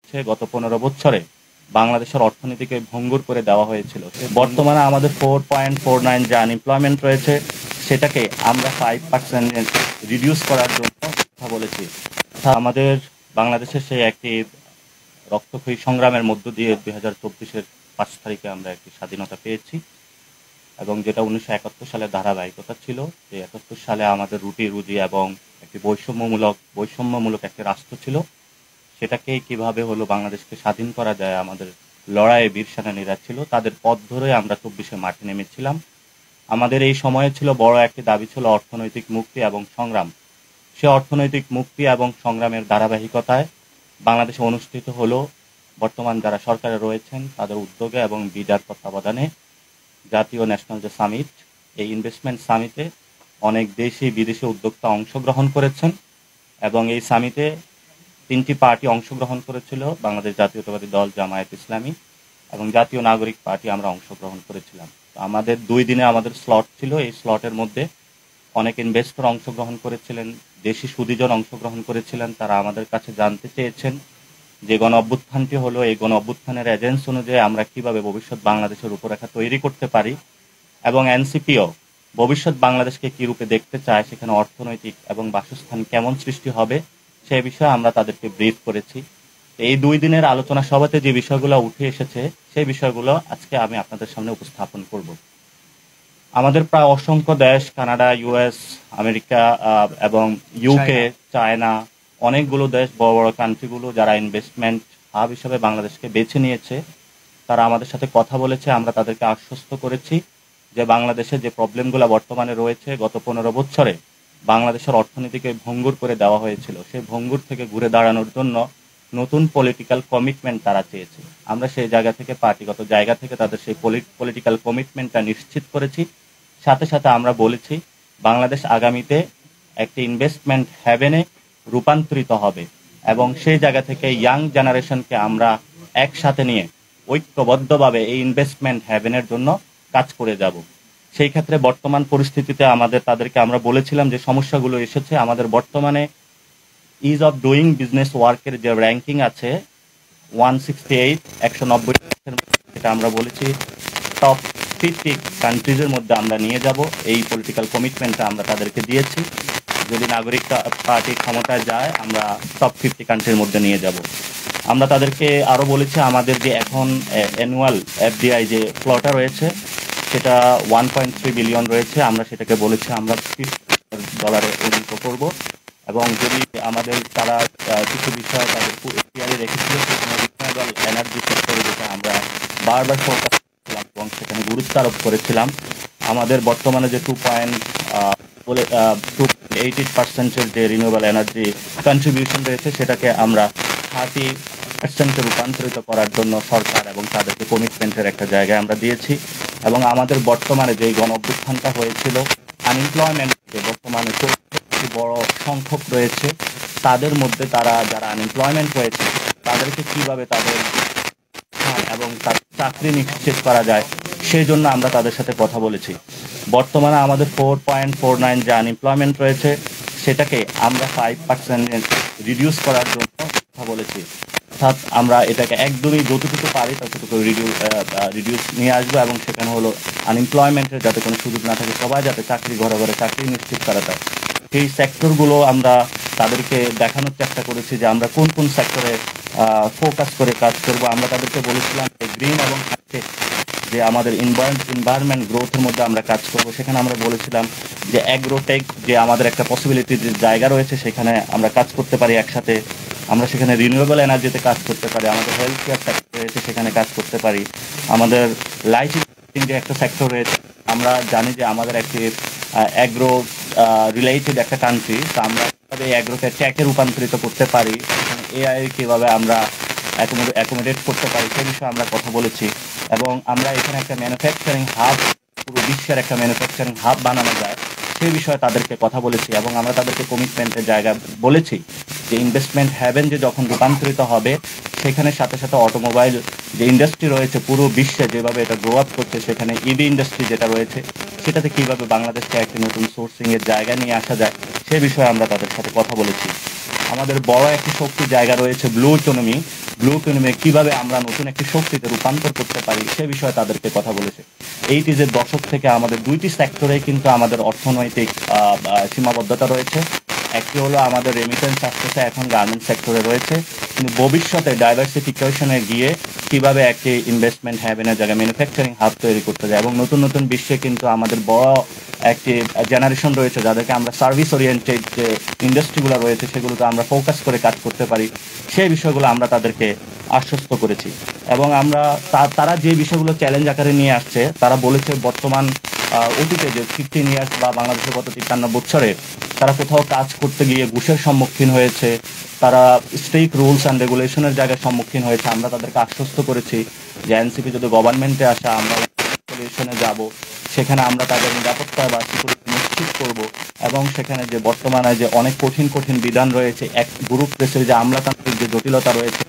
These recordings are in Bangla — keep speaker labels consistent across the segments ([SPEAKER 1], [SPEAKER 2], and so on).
[SPEAKER 1] হচ্ছে গত 15 বছরে বাংলাদেশের অর্থনীতিকে ভঙ্গুর করে দেওয়া হয়েছিল। বর্তমানে আমাদের 4.49 যে আনএমপ্লয়মেন্ট রয়েছে সেটাকে আমরা 5% রিডিউস করার জন্য কথা বলেছি। আমাদের বাংলাদেশের সেই একটি রক্তক্ষয়ী সংগ্রামের মধ্য দিয়ে 2024-এর 5 তারিখে আমরা একটি স্বাধীনতা পেয়েছি এবং যেটা 1971 সালে ধারাবাহিকতা ছিল। যে 71 সালে আমাদের রুটি রুজি এবং একটি বৈষম্যমূলক একটি রাষ্ট্র ছিল, সেটাকে কিভাবে হলো বাংলাদেশকে স্বাধীন করা যায় আমাদের লড়াইয়ে বীর সেনানীরা ছিল, তাদের পথ ধরে আমরা 24-এ মাঠে নেমেছিলাম। আমাদের এই সময়ে ছিল বড় একটি দাবি ছিল অর্থনৈতিক মুক্তি এবং সংগ্রাম। সে অর্থনৈতিক মুক্তি এবং সংগ্রামের ধারাবাহিকতায় বাংলাদেশে অনুষ্ঠিত হলো বর্তমান যারা সরকারে রয়েছেন তাদের উদ্যোগে এবং বিডার তত্ত্বাবধানে জাতীয় ন্যাশনাল যে সামিট, এই ইনভেস্টমেন্ট সামিটে অনেক দেশি বিদেশি উদ্যোক্তা অংশগ্রহণ করেছেন এবং এই সামিটে 3টি পার্টি অংশগ্রহণ করেছিল, বাংলাদেশ জাতীয়তাবাদী দল, জামায়াত ইসলামী এবং জাতীয় নাগরিক পার্টি। আমরা অংশগ্রহণ করেছিলাম। আমাদের 2 দিনে আমাদের স্লট ছিল। এই স্লটের মধ্যে অনেক ইনভেস্টর অংশগ্রহণ করেছিলেন, দেশি সুদীজন অংশগ্রহণ করেছিলেন। তারা আমাদের কাছে জানতে চেয়েছেন যে গণ অভ্যুত্থানটি হলো, এই গণ অভ্যুত্থানের এজেন্স অনুযায়ী আমরা কিভাবে ভবিষ্যৎ বাংলাদেশের রূপরেখা তৈরি করতে পারি এবং এনসিপিও ভবিষ্যৎ বাংলাদেশকে কি রূপে দেখতে চায়, সেখানে অর্থনৈতিক এবং বাসস্থান কেমন সৃষ্টি হবে সে বিষয়ে আমরা তাদেরকে ব্রিফ করেছি। এই 2 দিনের আলোচনা সভাতে যে বিষয়গুলো উঠে এসেছে সেই বিষয়গুলো আজকে আমি আপনাদের সামনে উপস্থাপন করব। আমাদের প্রায় অসংখ্য দেশ, কানাডা, ইউএস, আমেরিকা এবং ইউকে, চায়না, অনেকগুলো দেশ, বড় বড় কান্ট্রিগুলো যারা ইনভেস্টমেন্ট হাব হিসেবে বাংলাদেশকে বেছে নিয়েছে, তারা আমাদের সাথে কথা বলেছে। আমরা তাদেরকে আশ্বস্ত করেছি যে বাংলাদেশে যে প্রবলেমগুলো বর্তমানে রয়েছে, গত 15 বছরে বাংলাদেশের অর্থনীতিকে ভঙ্গুর করে দেওয়া হয়েছিল, সেই ভঙ্গুর থেকে ঘুরে দাঁড়ানোর জন্য নতুন পলিটিক্যাল কমিটমেন্ট তারা চেয়েছে। আমরা সেই জায়গা থেকে, পার্টিগত জায়গা থেকে তাদের সেই পলিটিক্যাল কমিটমেন্টটা নিশ্চিত করেছি। সাথে সাথে আমরা বলেছি বাংলাদেশ আগামীতে একটি ইনভেস্টমেন্ট হ্যাভেনে রূপান্তরিত হবে এবং সেই জায়গা থেকে ইয়াং জেনারেশনকে আমরা একসাথে নিয়ে ঐক্যবদ্ধভাবে এই ইনভেস্টমেন্ট হ্যাভেনের জন্য কাজ করে যাব। সেই ক্ষেত্রে বর্তমান পরিস্থিতিতে তাদেরকে আমরা বলেছিলাম যে সমস্যাগুলো এসেছে। আমাদের বর্তমানে ইজ অফ ডুইং বিজনেস ওয়ার্কের যে র্যাঙ্কিং আছে 168, 190, সেটা আমরা বলেছি টপ 50 কান্ট্রিজের মধ্যে আমরা নিয়ে যাব। এই পলিটিক্যাল কমিটমেন্টটা আমরা তাদেরকে দিয়েছি। যদি নাগরিক পার্টি ক্ষমতায় যায় আমরা টপ 50 কান্ট্রির মধ্যে নিয়ে যাব। আমরা তাদেরকে আরও বলেছি আমাদের যে এখন অ্যানুয়াল এফডিআই যে ফ্লোটা রয়েছে সেটা 1.3 বিলিয়ন রয়েছে। আমরা সেটাকে বলেছি আমরা $50 উন্নীত করব এবং যদি আমাদের তারা কিছু বিষয় তাদের এখতিয়ারে রেখেছিল, সেখানে রিনিউয়েবল এনার্জি সেক্টরে যেটা আমরা বারবার ফোকাস করেছিলাম এবং সেখানে গুরুত্ব আরোপ করেছিলাম। আমাদের বর্তমানে যে 2.88% যে রিনিউয়েবল এনার্জি কন্ট্রিবিউশন রয়েছে সেটাকে আমরা 30% রূপান্তরিত করার জন্য সরকার এবং তাদেরকে কমিটমেন্টের একটা জায়গায় আমরা দিয়েছি। এবং আমাদের বর্তমানে যে গণ অভ্যুত্থানটা হয়েছিল, আনএমপ্লয়মেন্ট বর্তমানে বড় সংখ্যক রয়েছে, তাদের মধ্যে যারা আনএমপ্লয়মেন্ট হয়েছে তাদেরকে কিভাবে তাদের এবং তার চাকরি নিশ্চিত করা যায় সেই জন্য আমরা তাদের সাথে কথা বলেছি। বর্তমানে আমাদের 4.49 যে আনএমপ্লয়মেন্ট রয়েছে সেটাকে আমরা 5% রিডিউস করার জন্য কথা বলেছি। অর্থাৎ আমরা এটাকে একদমই যতটুকু পারি ততটুকু রিডিউস নিয়ে আসবো এবং সেখানে হলো আনএমপ্লয়মেন্টের যাতে কোনো সুযোগ না থাকে, সবাই যাতে ঘরে ঘরে চাকরি নিশ্চিত করা যায়। সেই সেক্টরগুলো আমরা তাদেরকে দেখানোর চেষ্টা করেছি যে আমরা কোন কোন সেক্টরে ফোকাস করে কাজ করব। আমরা তাদেরকে বলেছিলাম যে গ্রিন এবং যে আমাদের এনভায়রনমেন্ট গ্রোথের মধ্যে আমরা কাজ করব। সেখানে আমরা বলেছিলাম যে অ্যাগ্রোটেক যে আমাদের একটা পসিবিলিটি যে জায়গা রয়েছে সেখানে আমরা কাজ করতে পারি একসাথে। আমরা সেখানে রিনিউয়েবল এনার্জিতে কাজ করতে পারি, আমাদের হেলথ কেয়ার সেক্টর রয়েছে সেখানে কাজ করতে পারি, আমাদের লাইটিং যে একটা সেক্টর রয়েছে। আমরা জানি যে আমাদের একটি অ্যাগ্রো রিলেটেড একটা কান্ট্রি, তো আমরা কীভাবে অ্যাগ্রোকে ট্যাকে রূপান্তরিত করতে পারি, এআই কীভাবে আমরা অ্যাকোমোডেট করতে পারি সে বিষয়ে আমরা কথা বলেছি। এবং আমরা এখানে একটা ম্যানুফ্যাকচারিং হাব, পুরো বিশ্বের একটা ম্যানুফ্যাকচারিং হাব বানানো যায় সেই বিষয়ে তাদেরকে কথা বলেছি। এবং আমরা তাদেরকে কমিটমেন্টের জায়গা বলেছি যে ইনভেস্টমেন্ট হ্যাভেন যে যখন রূপান্তরিত হবে সেখানে সাথে সাথে অটোমোবাইল যে ইন্ডাস্ট্রি রয়েছে পুরো বিশ্বে যেভাবে এটা গ্রো আপ করছে, সেখানে ইভি ইন্ডাস্ট্রি যেটা রয়েছে সেটাতে কিভাবে বাংলাদেশকে একটি নতুন সোর্সিং এর জায়গা নিয়ে আসা যায় সে বিষয়ে আমরা তাদের সাথে কথা বলেছি। আমাদের বড় একটি শক্তির জায়গা রয়েছে ব্লু ইকোনমি। ব্লু ইকোনমি কিভাবে আমরা নতুন একটি শক্তিতে রূপান্তর করতে পারি সে বিষয়ে তাদেরকে কথা বলেছে। এইটিজের দশক থেকে আমাদের দুইটি সেক্টরে কিন্তু আমাদের অর্থনৈতিক সীমাবদ্ধতা রয়েছে। একটি হলো আমাদের রেমিটেন্স আসতেছে এখন গার্মেন্ট সেক্টরে রয়েছে, কিন্তু ভবিষ্যতে ডাইভার্সিফিকেশনে গিয়ে কিভাবে একটি ইনভেস্টমেন্ট হ্যাভেনের জায়গায় ম্যানুফ্যাকচারিং হাব তৈরি করতে যায়, এবং নতুন নতুন বিশ্বে কিন্তু আমাদের বড় একটি জেনারেশন রয়েছে যাদেরকে আমরা সার্ভিস ওরিয়েন্টেড যে ইন্ডাস্ট্রিগুলো রয়েছে সেগুলোতে আমরা ফোকাস করে কাজ করতে পারি, সেই বিষয়গুলো আমরা তাদেরকে আশ্বস্ত করেছি। এবং আমরা তারা যে বিষয়গুলো চ্যালেঞ্জ আকারে নিয়ে আসছে, তারা বলেছে বর্তমান অতীতে যে 15 ইয়ার্স বা বাংলাদেশের গত 53 বছরে তারা কোথাও কাজ করতে গিয়ে ঘুষের সম্মুখীন হয়েছে, তারা স্ট্রিক্ট রুলস অ্যান্ড রেগুলেশনের জায়গায় সম্মুখীন হয়েছে। আমরা তাদেরকে আশ্বস্ত করেছি যে এনসিপি যদি গভর্নমেন্টে আসে আমরা সলিউশনে যাব, সেখানে আমরা তাদের নিরাপত্তা বা সিকিউরিটি নিশ্চিত করব, এবং সেখানে যে বর্তমানে যে অনেক কঠিন কঠিন বিধান রয়েছে, এক গ্রুপ প্রেসের যে আমলাতান্ত্রিক যে জটিলতা রয়েছে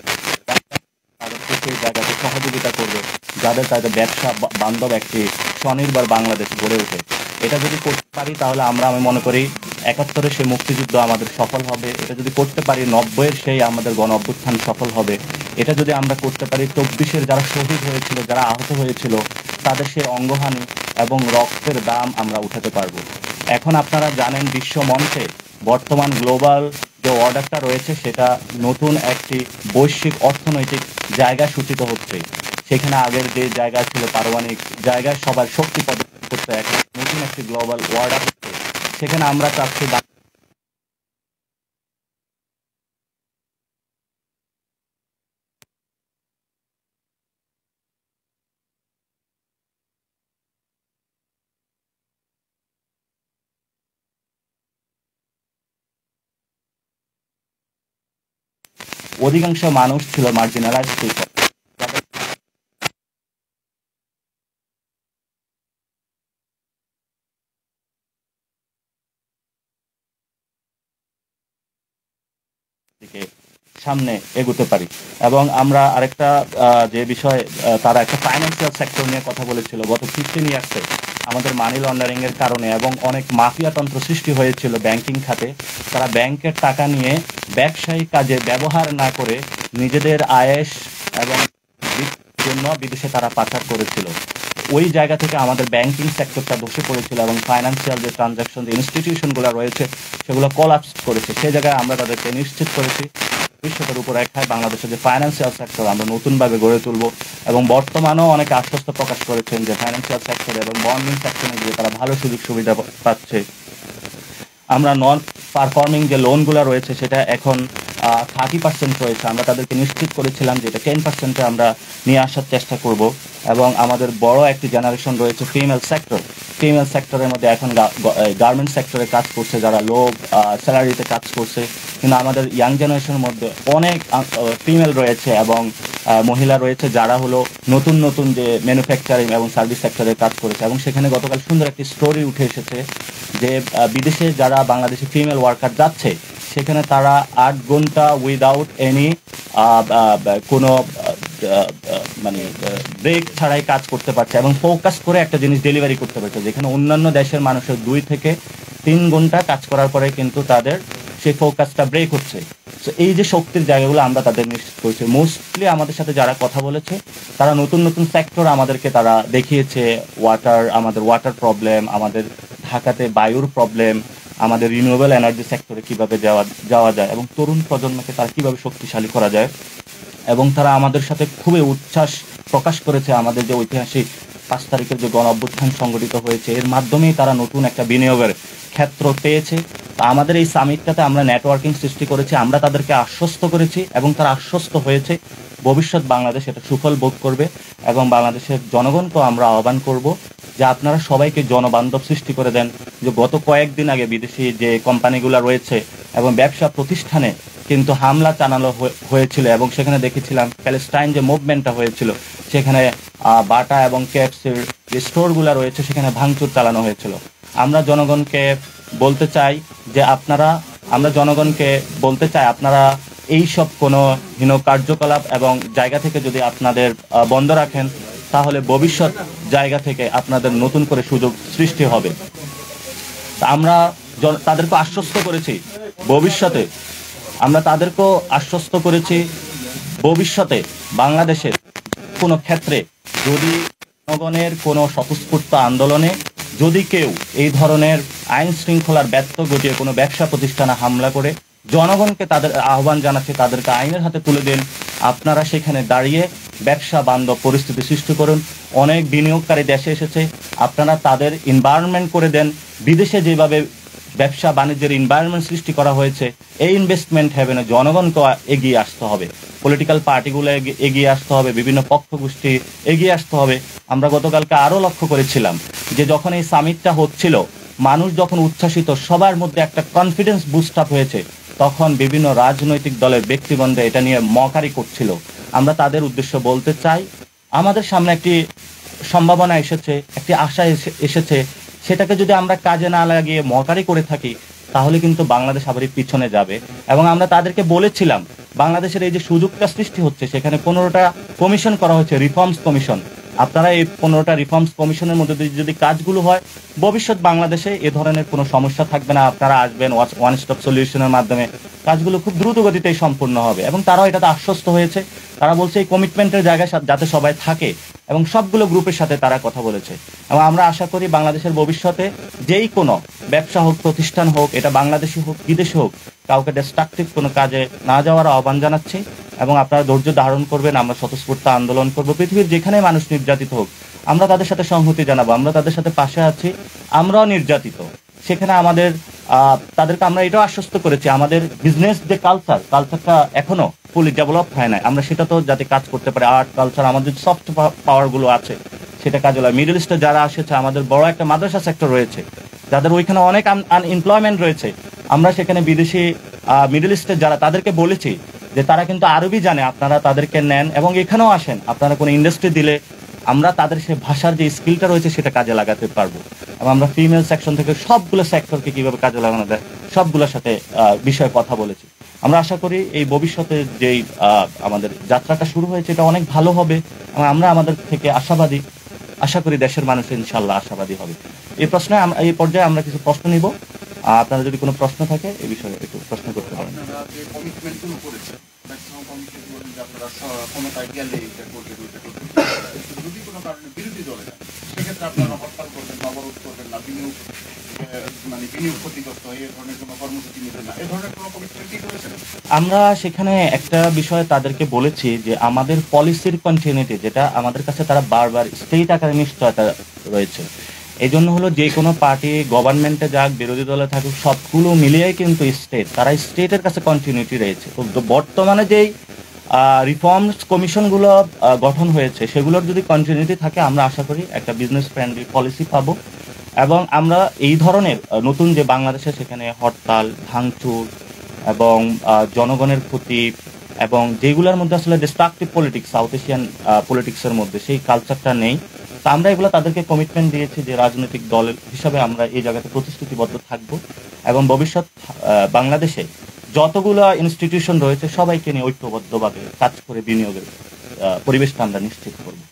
[SPEAKER 1] তাদেরকে সেই জায়গাতে সহযোগিতা করবে, যাদের তাদের ব্যবসা বান্ধব একটি স্বনির্ভর বাংলাদেশ গড়ে ওঠে। এটা যদি করতে পারি তাহলে আমি মনে করি 71-এর সেই মুক্তিযুদ্ধ আমাদের সফল হবে। এটা যদি করতে পারি 90-এর সেই আমাদের গণ অভ্যুত্থান সফল হবে। এটা যদি আমরা করতে পারি 24-এর যারা শহীদ হয়েছিল, যারা আহত হয়েছিল, তাদের সেই অঙ্গহানি এবং রক্তের দাম আমরা উঠাতে পারবো। এখন আপনারা জানেন বিশ্ব মঞ্চে বর্তমান গ্লোবাল যে অর্ডারটা রয়েছে সেটা নতুন একটি বৈশ্বিক অর্থনৈতিক জায়গা সূচিত হচ্ছে। সেখানে আগের যে জায়গা ছিল পারমাণবিক জায়গায় সবার শক্তি প্রদর্শন করতে, এখন নতুন একটি গ্লোবাল অর্ডার হচ্ছে। সেখানে আমরা চাচ্ছি অধিকাংশ মানুষ ছিল মার্জিনালাইজ পিপল। সামনে এগোতে পারি। এবং আমরা আরেকটা যে বিষয় তারা একটা ফাইন্যান্সিয়াল সেক্টর নিয়ে কথা বলেছিল। গত 15 ইয়ার্সে আমাদের মানি লন্ডারিং এর কারণে এবং অনেক মাফিয়াতন্ত্র সৃষ্টি হয়েছিল ব্যাংকিং খাতে। তারা ব্যাংকের টাকা নিয়ে ব্যবসায়িক কাজে ব্যবহার না করে নিজেদের আয়েশ এবং জন্য বিদেশে তারা পাচার করেছিল। ওই জায়গা থেকে আমাদের ব্যাংকিং সেক্টরটা ধসে পড়েছিল এবং ফাইন্যান্সিয়াল যে ট্রানজাকশন যে ইনস্টিটিউশনগুলো রয়েছে সেগুলো কোলাপস করেছে। সেই জায়গায় আমরা তাদেরকে নিশ্চিত করেছি ভবিষ্যতের উপর রেখায় বাংলাদেশের যে ফাইন্যান্সিয়াল সেক্টর আমরা নতুনভাবে গড়ে তুলব। এবং বর্তমানেও অনেকে আশ্বস্ত প্রকাশ করেছেন যে ফাইন্যান্সিয়াল সেক্টরে এবং বন্ডিং সেক্টরে গিয়ে তারা ভালো সুযোগ সুবিধা পাচ্ছে। আমরা নন পারফর্মিং যে লোনগুলো রয়েছে সেটা এখন 30% রয়েছে। আমরা তাদেরকে নিশ্চিত করেছিলাম যে এটা 10%-এ আমরা নিয়ে আসার চেষ্টা করব। এবং আমাদের বড় একটি জেনারেশন রয়েছে ফিমেল সেক্টর। ফিমেল সেক্টরের মধ্যে এখন গার্মেন্ট সেক্টরে কাজ করছে যারা লো স্যালারিতে কাজ করছে, কিন্তু আমাদের ইয়াং জেনারেশনের মধ্যে অনেক ফিমেল রয়েছে এবং মহিলা রয়েছে যারা হলো নতুন নতুন যে ম্যানুফ্যাকচারিং এবং সার্ভিস সেক্টরে কাজ করেছে। এবং সেখানে গতকাল সুন্দর একটি স্টোরি উঠে এসেছে যে বিদেশে যারা বাংলাদেশি ফিমেল ওয়ার্কার যাচ্ছে সেখানে তারা 8 ঘন্টা উইদাউট এনি কোনো মানে ব্রেক ছাড়াই কাজ করতে পারছে এবং ফোকাস করে একটা জিনিস ডেলিভারি করতে পারছে, যেখানে অন্যান্য দেশের মানুষের 2 থেকে 3 ঘন্টা কাজ করার পরে কিন্তু তাদের সেই ফোকাসটা ব্রেক হচ্ছে। তো এই যে শক্তির জায়গাগুলো আমরা তাদের নিশ্চিত করছি। মোস্টলি আমাদের সাথে যারা কথা বলেছে তারা নতুন নতুন সেক্টর আমাদেরকে তারা দেখিয়েছে। আমাদের ওয়াটার প্রবলেম, আমাদের ঢাকাতে বায়ুর প্রবলেম, আমাদের রিনিউয়েবল এনার্জি সেক্টরে কিভাবে যাওয়া যায় এবং তরুণ প্রজন্মকে তারা কিভাবে শক্তিশালী করা যায়। এবং তারা আমাদের সাথে খুবই উচ্ছ্বাস প্রকাশ করেছে আমাদের যে ঐতিহাসিক 5 তারিখের যে গণ অভ্যুত্থান সংগঠিত হয়েছে এর মাধ্যমেই তারা নতুন একটা বিনিয়োগের ক্ষেত্র পেয়েছে। তো আমাদের এই সামিটটাতে আমরা নেটওয়ার্কিং সৃষ্টি করেছি, আমরা তাদেরকে আশ্বস্ত করেছি এবং তারা আশ্বস্ত হয়েছে ভবিষ্যৎ বাংলাদেশ এটা সুফল ভোগ করবে। এবং বাংলাদেশের জনগণকেও আমরা আহ্বান করব যে আপনারা সবাইকে জনবান্ধব সৃষ্টি করে দেন। যে গত কয়েকদিন আগে বিদেশি যে কোম্পানিগুলো রয়েছে এবং ব্যবসা প্রতিষ্ঠানে কিন্তু হামলা চালানো হয়েছিল এবং সেখানে দেখেছিলাম প্যালেস্টাইন যে মুভমেন্টটা হয়েছিল সেখানে বাটা এবং কেএফসির যে স্টোরগুলো রয়েছে সেখানে ভাঙচুর চালানো হয়েছিল। আমরা জনগণকে বলতে চাই যে আপনারা এইসব কোনো হীন কার্যকলাপ এবং জায়গা থেকে যদি আপনাদের বন্ধ রাখেন, তাহলে ভবিষ্যৎ জায়গা থেকে আপনাদের নতুন করে সুযোগ সৃষ্টি হবে। আমরা তাদেরকে আশ্বস্ত করেছি ভবিষ্যতে, আমরা তাদেরকেও আশ্বস্ত করেছি ভবিষ্যতে বাংলাদেশের কোনো ক্ষেত্রে যদি জনগণের কোনো স্বতঃস্ফূর্ত আন্দোলনে যদি কেউ এই ধরনের আইন শৃঙ্খলার ব্যত্যয় ঘটিয়ে কোনো ব্যবসা প্রতিষ্ঠানে হামলা করে, জনগণকে তাদের আহ্বান জানাচ্ছে তাদেরকে আইনের হাতে তুলে দিন। আপনারা সেখানে দাঁড়িয়ে ব্যবসা বান্ধব পরিস্থিতি সৃষ্টি করুন। অনেক বিনিয়োগকারী দেশে এসেছে, আপনারা তাদের এনভায়রনমেন্ট করে দেন। বিদেশে যেভাবে ব্যবসা বাণিজ্যের এনভায়রনমেন্ট সৃষ্টি করা হয়েছে, এই ইনভেস্টমেন্ট হ্যাভেনে জনগণকে এগিয়ে আসতে হবে, পলিটিক্যাল পার্টিগুলো এগিয়ে আসতে হবে, বিভিন্ন পক্ষ গোষ্ঠী এগিয়ে আসতে হবে। আমরা গতকালকে আরও লক্ষ্য করেছিলাম যে যখন এই সামিটটা হচ্ছিল, মানুষ যখন উচ্ছ্বাসিত, সবার মধ্যে একটা কনফিডেন্স বুস্ট আপ হয়েছে, তখন বিভিন্ন রাজনৈতিক দলের ব্যক্তিবৃন্দ এটা নিয়ে মকারি করছিল। আমরা তাদের উদ্দেশ্য বলতে চাই, আমাদের সামনে একটি সম্ভাবনা এসেছে, একটি আশা এসেছে, সেটাকে যদি আমরা কাজে না লাগিয়ে মকারি করে থাকি, তাহলে কিন্তু বাংলাদেশ আবারই পিছনে যাবে। এবং আমরা তাদেরকে বলেছিলাম, বাংলাদেশের এই যে সুযোগটা সৃষ্টি হচ্ছে, সেখানে 15টা কমিশন করা হয়েছে, রিফর্মস কমিশন। আপনারা এই 15টা রিফর্মস কমিশনের মধ্যে যদি কাজগুলো হয়, ভবিষ্যৎ বাংলাদেশে এ ধরনের কোনো সমস্যা থাকবে না। আপনারা আসবেন, ওয়ান স্টপ সলিউশনের মাধ্যমে কাজগুলো খুব দ্রুত গতিতেই সম্পূর্ণ হবে। এবং তারাও এটাতে আশ্বস্ত হয়েছে। তারা বলছে এই কমিটমেন্টের জায়গায় যাতে সবাই থাকে, এবং সবগুলো গ্রুপের সাথে তারা কথা বলেছে। এবং আমরা আশা করি বাংলাদেশের ভবিষ্যতে যেই কোনো ব্যবসা হোক, প্রতিষ্ঠান হোক, এটা বাংলাদেশি হোক, বিদেশি হোক, কাউকে ডিস্ট্রাকটিভ কোনো কাজে না যাওয়ার আহ্বান জানাচ্ছি। এবং আপনারা ধৈর্য ধারণ করবেন, আমরা স্বতঃস্ফূর্ত আন্দোলন করব। পৃথিবীর যেখানে মানুষ নির্যাতিত হোক, আমরা তাদের সাথে সংহতি জানাবো, আমরা তাদের সাথে পাশে আছি। আমরাও নির্যাতিত, সেখানে তাদেরকে আমরা এটাও আশ্বস্ত করেছি, আমাদের বিজনেস যে কালচারটা এখনো ফুলি ডেভেলপ হয় না, আমরা সেটা তো যাতে কাজ করতে পারি। আর্ট কালচার, আমাদের সফট পাওয়ার গুলো আছে, সেটা কাজে লাগে। মিডল ইস্টে যারা আসছে, আমাদের বড় একটা মাদ্রাসা সেক্টর রয়েছে, যাদের ওইখানে অনেক আনএমপ্লয়মেন্ট রয়েছে। আমরা সেখানে বিদেশি মিডল ইস্টের যারা, তাদেরকে বলেছি যে তারা কিন্তু আরবি জানে, আপনারা তাদেরকে নেন এবং এখানেও আসেন। আপনারা কোনো ইন্ডাস্ট্রি দিলে আমরা তাদের সে ভাষার যে স্কিলটা রয়েছে সেটা কাজে লাগাতে পারবো। এবং আমরা ফিমেল সেকশন থেকে সবগুলো সেক্টরকে কিভাবে কাজে লাগানো যায়, সবগুলোর সাথে বিষয়ে কথা বলেছি। আমরা আশা করি এই ভবিষ্যতে যেই আমাদের যাত্রাটা শুরু হয়েছে, এটা অনেক ভালো হবে। এবং আমরা আমাদের থেকে আশাবাদী, আশা করি দেশের মানুষ ইনশাল্লাহ আশাবাদী হবে। এই পর্যায়ে আমরা কিছু প্রশ্ন নিব। আপনারা যদি কোনো প্রশ্ন থাকে এই বিষয়ে একটু প্রশ্ন করতে পারেন। আমরা সেখানে একটা বিষয় তাদেরকে বলেছি যে আমাদের পলিসির কন্টিনিউটি, যেটা আমাদের কাছে তারা বারবার স্টেট আকারে নিশ্চয়তা রয়েছে। এই জন্য হলো যে কোনো পার্টি গভর্নমেন্টে যাক, বিরোধী দলে থাকুক, সবগুলো মিলিয়েই কিন্তু তারা স্টেটের কাছে কন্টিনিউটি রয়েছে। তো বর্তমানে যেই রিফর্মস কমিশনগুলো গঠন হয়েছে, সেগুলোর যদি কন্টিনিউটি থাকে, আমরা আশা করি একটা বিজনেস ফ্রেন্ডলি পলিসি পাবো। এবং আমরা এই ধরনের নতুন যে বাংলাদেশে, সেখানে হরতাল, ভাঙচুর এবং জনগণের ক্ষতি এবং যেগুলোর মধ্যে আসলে ডিস্ট্রাকটিভ পলিটিক্স, সাউথ এশিয়ান পলিটিক্সের মধ্যে সেই কালচারটা নেই। তো আমরা এগুলো তাদেরকে কমিটমেন্ট দিয়েছি যে রাজনৈতিক দল হিসাবে আমরা এই জায়গাতে প্রতিশ্রুতিবদ্ধ থাকবো এবং ভবিষ্যৎ বাংলাদেশে যতগুলো ইনস্টিটিউশন রয়েছে সবাইকে নিয়ে ঐক্যবদ্ধভাবে কাজ করে বিনিয়োগের পরিবেশটা আমরা নিশ্চিত করবো।